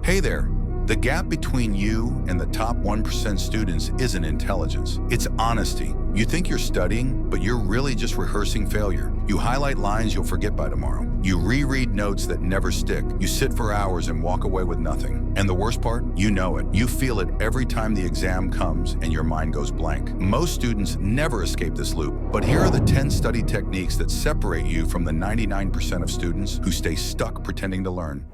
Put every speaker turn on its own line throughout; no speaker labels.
Hey there. The gap between you and the top 1% students isn't intelligence, it's honesty. You think you're studying, but you're really just rehearsing failure. You highlight lines you'll forget by tomorrow. You reread notes that never stick. You sit for hours and walk away with nothing. And the worst part? You know it. You feel it every time the exam comes and your mind goes blank. Most students never escape this loop, but here are the 10 study techniques that separate you from the 99% of students who stay stuck pretending to learn.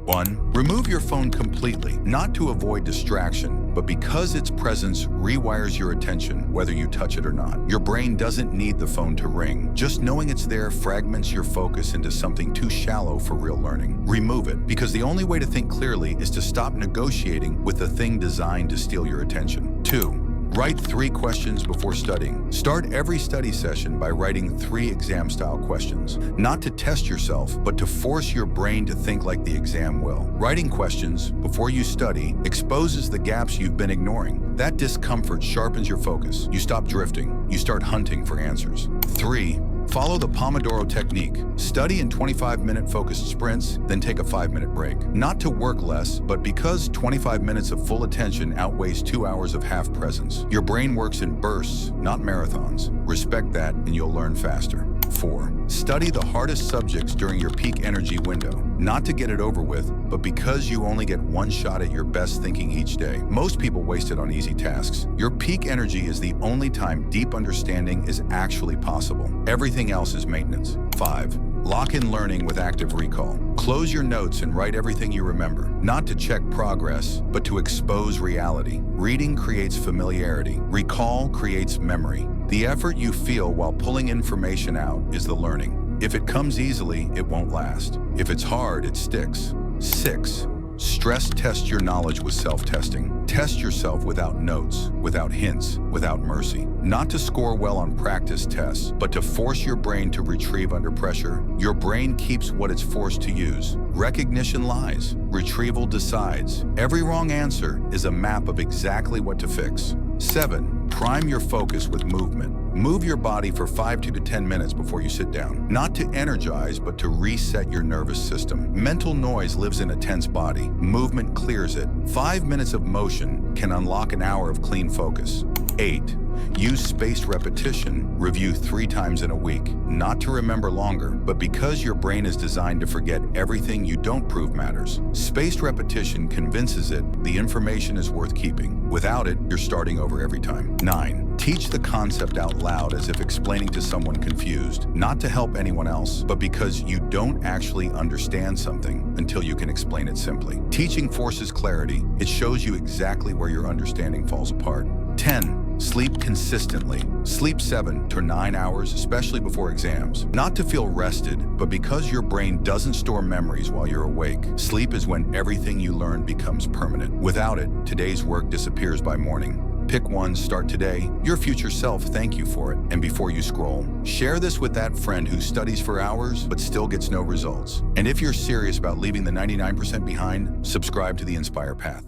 1. Remove your phone completely, not to avoid distraction, but because its presence rewires your attention, whether you touch it or not. Your brain doesn't need the phone to ring. Just knowing it's there fragments your focus into something too shallow for real learning. Remove it, because the only way to think clearly is to stop negotiating with the thing designed to steal your attention. 2. Write 3 questions before studying. Start every study session by writing 3 exam-style questions, not to test yourself, but to force your brain to think like the exam will. Writing questions before you study exposes the gaps you've been ignoring. That discomfort sharpens your focus. You stop drifting. You start hunting for answers. 3. Follow the pomodoro technique. Study in 25-minute focused sprints, then take a 5-minute break. Not to work less, but because 25 minutes of full attention outweighs 2 hours of half presence. Your brain works in bursts, not marathons. Respect that and you'll learn faster. 4. Study the hardest subjects during your peak energy window. Not to get it over with, but because you only get one shot at your best thinking each day. Most people waste it on easy tasks. Your peak energy is the only time deep understanding is actually possible. Everything else is maintenance. 5. Lock in learning with active recall. Close your notes and write everything you remember, not to check progress, but to expose reality. Reading creates familiarity. Recall creates memory. The effort you feel while pulling information out is the learning. If it comes easily, it won't last. If it's hard, it sticks. 6. Stress test your knowledge with self-testing. Test yourself without notes, without hints, without mercy. Not to score well on practice tests, but to force your brain to retrieve under pressure. Your brain keeps what it's forced to use. Recognition lies. Retrieval decides. Every wrong answer is a map of exactly what to fix. 7. Prime your focus with movement. Move your body for 5 to 10 minutes before you sit down. Not to energize, but to reset your nervous system. Mental noise lives in a tense body. Movement clears it. 5 minutes of motion can unlock an hour of clean focus. 8. Use spaced repetition. Review 3 times in a week. Not to remember longer, but because your brain is designed to forget everything you don't prove matters. Spaced repetition convinces it the information is worth keeping. Without it, you're starting over every time. 9. Teach the concept out loud as if explaining to someone confused. Not to help anyone else, but because you don't actually understand something until you can explain it simply. Teaching forces clarity. It shows you exactly where your understanding falls apart. 10. Sleep consistently. Sleep 7 to 9 hours, especially before exams. Not to feel rested, but because your brain doesn't store memories while you're awake. Sleep is when everything you learn becomes permanent. Without it, today's work disappears by morning. Pick one, start today. Your future self thank you for it. And before you scroll, share this with that friend who studies for hours but still gets no results. And if you're serious about leaving the 99% behind, subscribe to the Inspire Path.